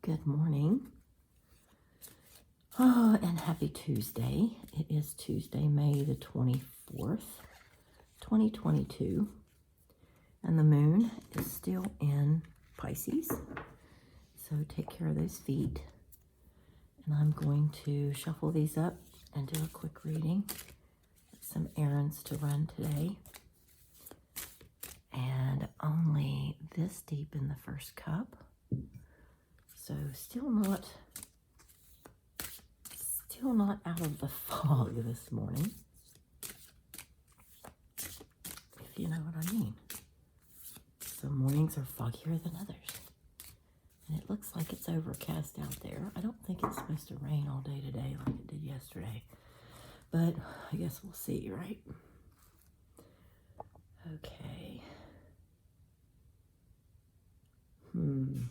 Good morning. And happy Tuesday. It is Tuesday, May the 24th, 2022. And the moon is still in Pisces. So take care of those feet. And I'm going to shuffle these up and do a quick reading. Some errands to run today. And only this deep in the first cup. So still not out of the fog this morning, if you know what I mean. Some mornings are foggier than others. And it looks like it's overcast out there. I don't think it's supposed to rain all day today like it did yesterday. But I guess we'll see, right? Okay. In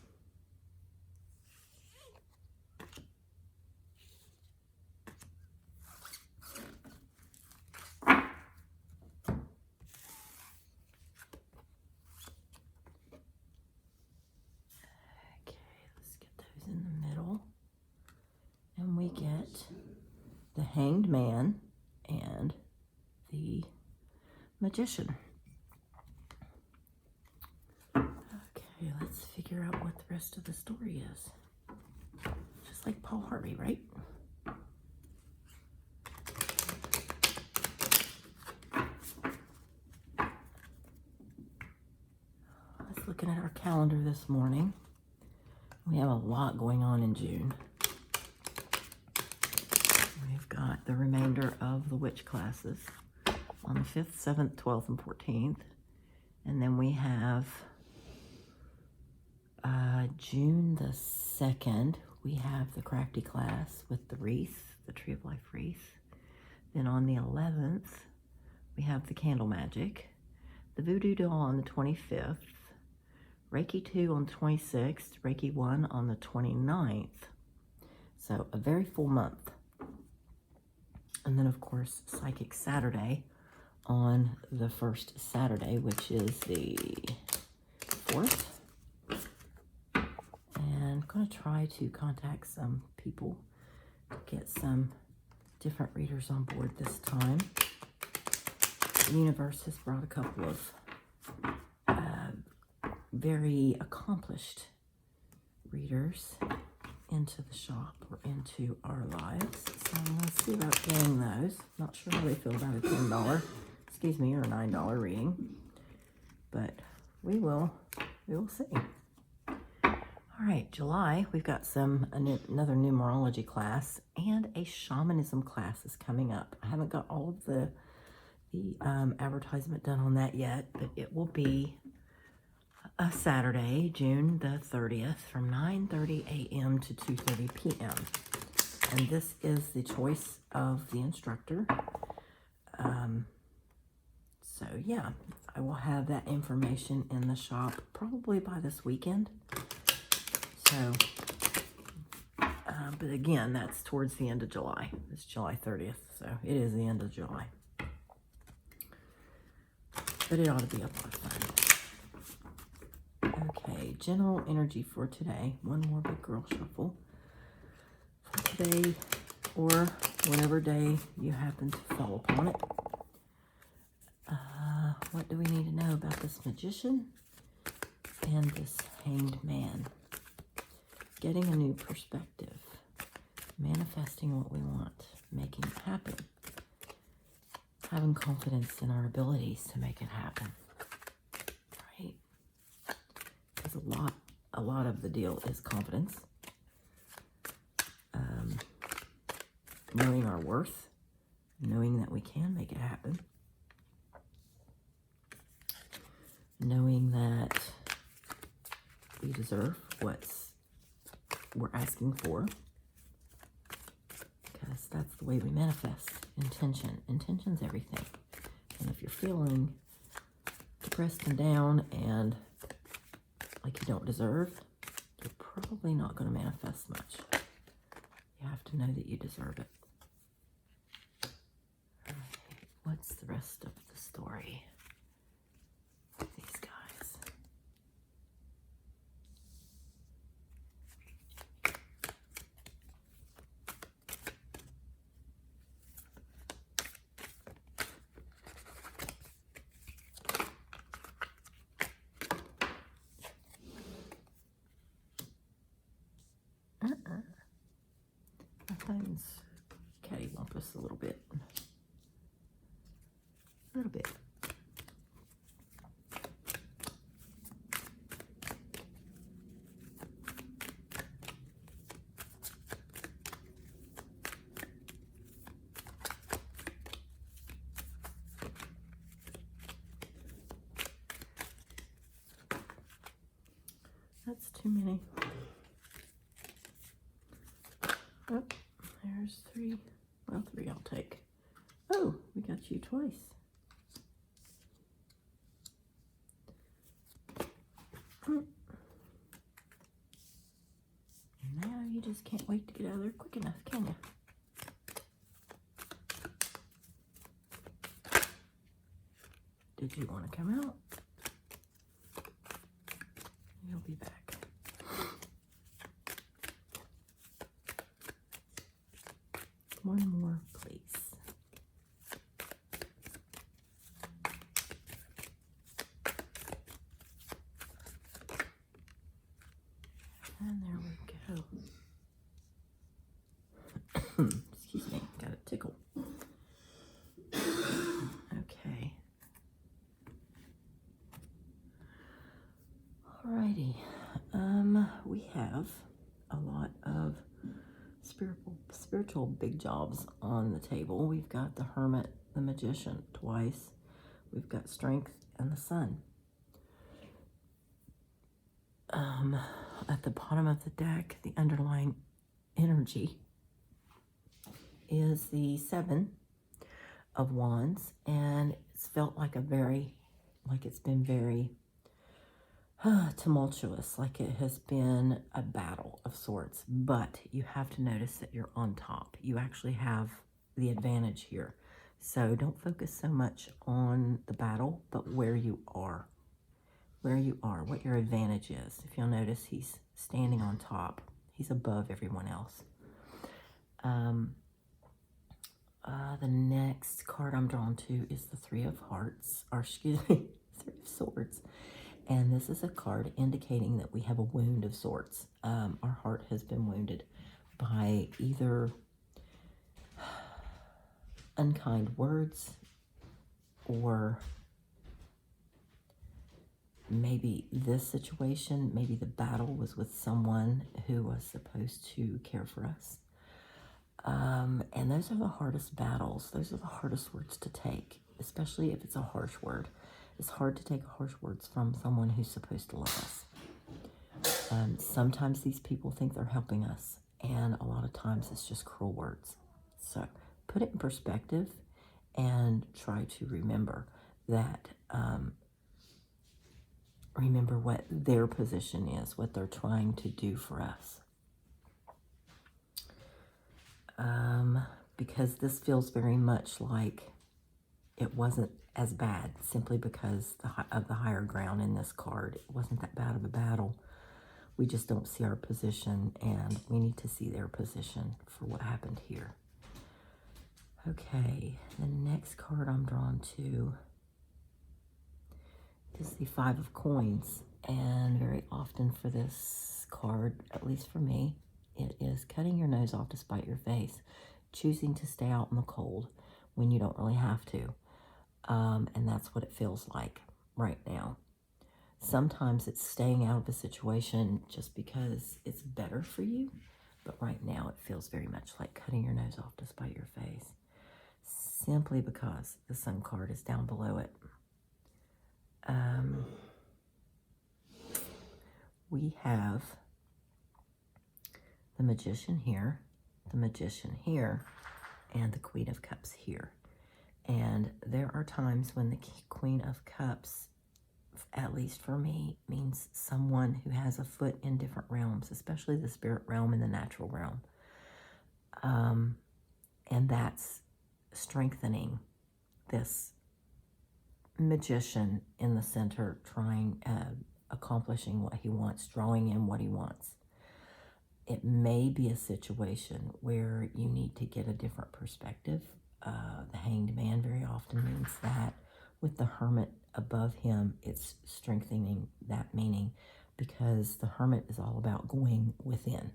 the middle, and we get the Hanged Man and the Magician. Okay, let's figure out what the rest of the story is. Just like Paul Harvey, right? I was looking at our calendar this morning. We have a lot going on in June. We've got the remainder of the witch classes on the 5th, 7th, 12th, and 14th. And then we have June the 2nd, we have the crafty class with the wreath, the Tree of Life wreath. Then on the 11th, we have the candle magic, the voodoo doll on the 25th, Reiki 2 on the 26th, Reiki 1 on the 29th. So a very full month. And then, of course, Psychic Saturday on the first Saturday, which is the 4th. And I'm going to try to contact some people to get some different readers on board this time. The universe has brought a couple of very accomplished readers into the shop or into our lives. So let's see about getting those. Not sure how they feel about a $10, excuse me, or a $9 reading. But we will see. All right, July, we've got another numerology class and a shamanism class is coming up. I haven't got all of the advertisement done on that yet, but it will be a Saturday, June the 30th, from 9:30 a.m. to 2:30 p.m. And this is the choice of the instructor. So yeah, I will have that information in the shop probably by this weekend. So, but again, that's towards the end of July. It's July 30th, so it is the end of July. But it ought to be a lot of fun. Okay, general energy for today. One more big girl shuffle for today or whatever day you happen to fall upon it. What do we need to know about this Magician and this Hanged Man? Getting a new perspective, manifesting what we want, making it happen, having confidence in our abilities to make it happen. Right? Because a lot of the deal is confidence, knowing our worth, knowing that we can make it happen, knowing that we deserve what we're asking for, because that's the way we manifest. Intention's everything. And if you're feeling depressed and down and like you don't deserve, you're probably not going to manifest much. You have to know that you deserve it. All right, what's the rest of the story? These guys. coins cattywumpus a little bit. A little bit. That's too many. Oh, there's 3. Well, 3 I'll take. Oh, we got you twice. Now you just can't wait to get out of there quick enough, can you? Did you want to come out? You'll be back. One more, please. And there we go. Excuse me, got a tickle. Okay. Alrighty. We have a lot of spiritual big jobs on the table. We've got the Hermit, the Magician twice. We've got Strength and the Sun. At the bottom of the deck, the underlying energy is the 7 of Wands, and it's felt like it's been very tumultuous, like it has been a battle of sorts. But you have to notice that you're on top. You actually have the advantage here. So don't focus so much on the battle, but where you are. Where you are, what your advantage is. If you'll notice, he's standing on top. He's above everyone else. The next card I'm drawn to is the 3 of Hearts, or excuse me, 3 of Swords. And this is a card indicating that we have a wound of sorts. Our heart has been wounded by either unkind words, or maybe this situation, maybe the battle was with someone who was supposed to care for us. And those are the hardest battles. Those are the hardest words to take, especially if it's a harsh word. It's hard to take harsh words from someone who's supposed to love us. Sometimes these people think they're helping us, and a lot of times it's just cruel words. So put it in perspective and try to remember that, remember what their position is, what they're trying to do for us. Because this feels very much like it wasn't as bad, simply because of the higher ground in this card. It wasn't that bad of a battle. We just don't see our position, and we need to see their position for what happened here. Okay, the next card I'm drawn to is the 5 of Coins, and very often for this card, at least for me, it is cutting your nose off to spite your face, choosing to stay out in the cold when you don't really have to. And that's what it feels like right now. Sometimes it's staying out of a situation just because it's better for you, but right now it feels very much like cutting your nose off to spite your face, simply because the Sun card is down below it. We have the Magician here, the Magician here, and the Queen of Cups here. And there are times when the Queen of Cups, at least for me, means someone who has a foot in different realms, especially the spirit realm and the natural realm. And that's strengthening this magician in the center, accomplishing what he wants, drawing in what he wants. It may be a situation where you need to get a different perspective. The Hanged Man very often means that. With the Hermit above him, it's strengthening that meaning, because the Hermit is all about going within,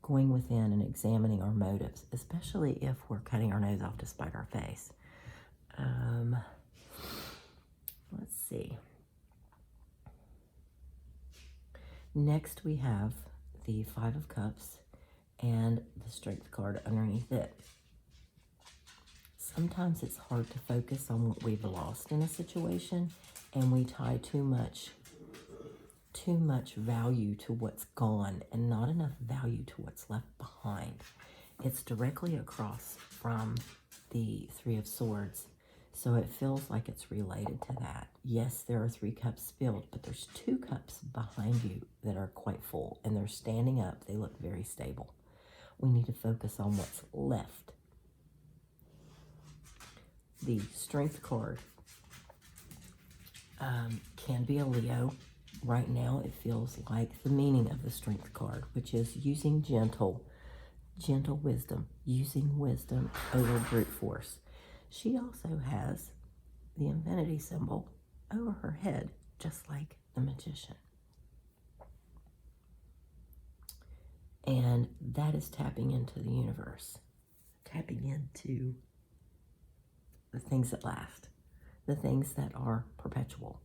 going within and examining our motives, especially if we're cutting our nose off to spite our face. Let's see. Next, we have the Five of Cups and the Strength card underneath it. Sometimes it's hard to focus on what we've lost in a situation, and we tie too much value to what's gone and not enough value to what's left behind. It's directly across from the Three of Swords, so it feels like it's related to that. Yes, there are 3 cups spilled, but there's 2 cups behind you that are quite full, and they're standing up. They look very stable. We need to focus on what's left. The Strength card can be a Leo. Right now, it feels like the meaning of the Strength card, which is using gentle wisdom, using wisdom over brute force. She also has the infinity symbol over her head, just like the magician. And that is tapping into the universe, tapping into the things that last, the things that are perpetual.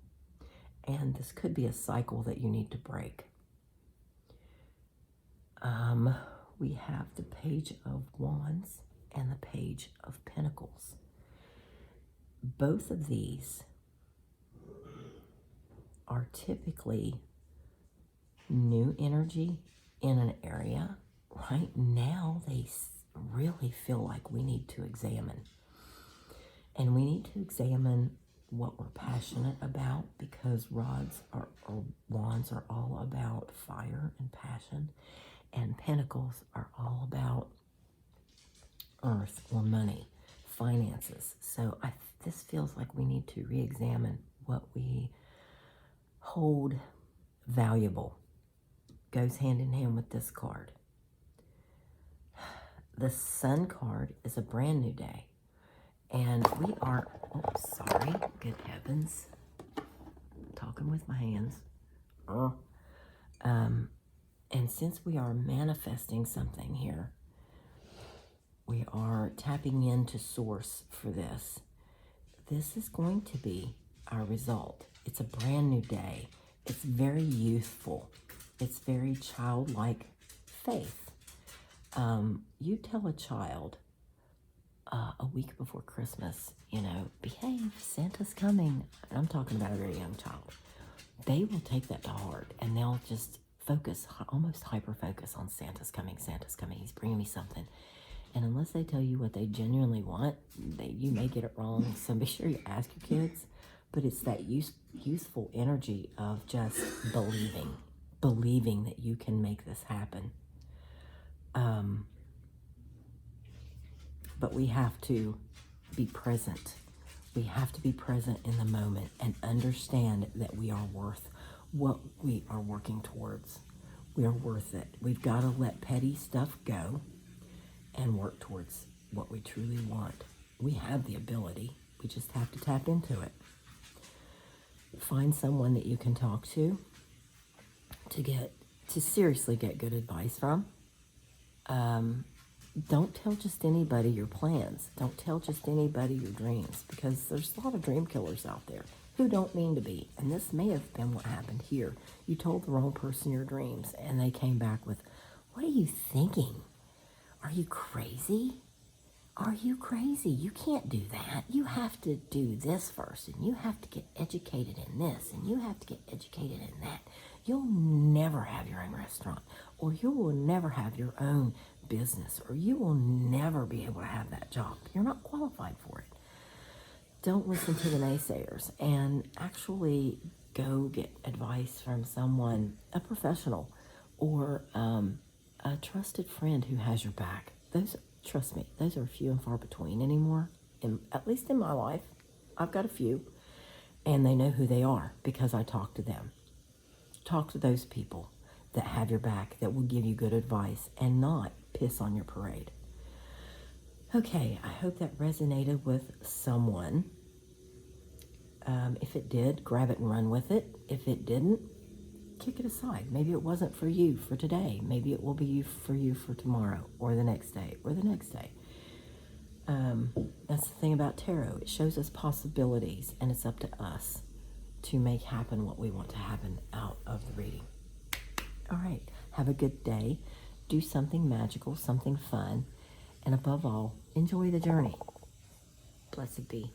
And this could be a cycle that you need to break. We have the Page of Wands and the Page of Pentacles. Both of these are typically new energy in an area. Right now, they really feel like we need to examine. And we need to examine what we're passionate about, because wands are all about fire and passion, and pentacles are all about earth or money, finances. So this feels like we need to re-examine what we hold valuable. Goes hand in hand with this card. The Sun card is a brand new day. And we are, sorry, good heavens, talking with my hands. And since we are manifesting something here, we are tapping into source for this. This is going to be our result. It's a brand new day. It's very youthful. It's very childlike faith. You tell a child, a week before Christmas, behave, Santa's coming. I'm talking about a very young child. They will take that to heart, and they'll just focus, almost hyper-focus on Santa's coming, he's bringing me something. And unless they tell you what they genuinely want, you may get it wrong, so be sure you ask your kids. But it's that youthful energy of just believing that you can make this happen. But we have to be present. We have to be present in the moment and understand that we are worth what we are working towards. We are worth it. We've got to let petty stuff go and work towards what we truly want. We have the ability. We just have to tap into it. Find someone that you can talk to seriously get good advice from. Don't tell just anybody your plans. Don't tell just anybody your dreams, because there's a lot of dream killers out there who don't mean to be. And this may have been what happened here. You told the wrong person your dreams, and they came back with, "What are you thinking? Are you crazy? Are you crazy? You can't do that. You have to do this first, and you have to get educated in this, and you have to get educated in that. You'll never have your own restaurant, or you will never have your own business, or you will never be able to have that job. You're not qualified for it." Don't listen to the naysayers, and actually go get advice from someone, a professional, or a trusted friend who has your back. Trust me, those are few and far between anymore. At least in my life, I've got a few, and they know who they are because I talk to them. Talk to those people that have your back, that will give you good advice and not piss on your parade. Okay, I hope that resonated with someone. If it did, grab it and run with it. If it didn't, kick it aside. Maybe it wasn't for you for today. Maybe it will be for you for tomorrow or the next day or the next day. That's the thing about tarot. It shows us possibilities, and it's up to us to make happen what we want to happen out of the reading. All right. Have a good day. Do something magical, something fun, and above all, enjoy the journey. Blessed be.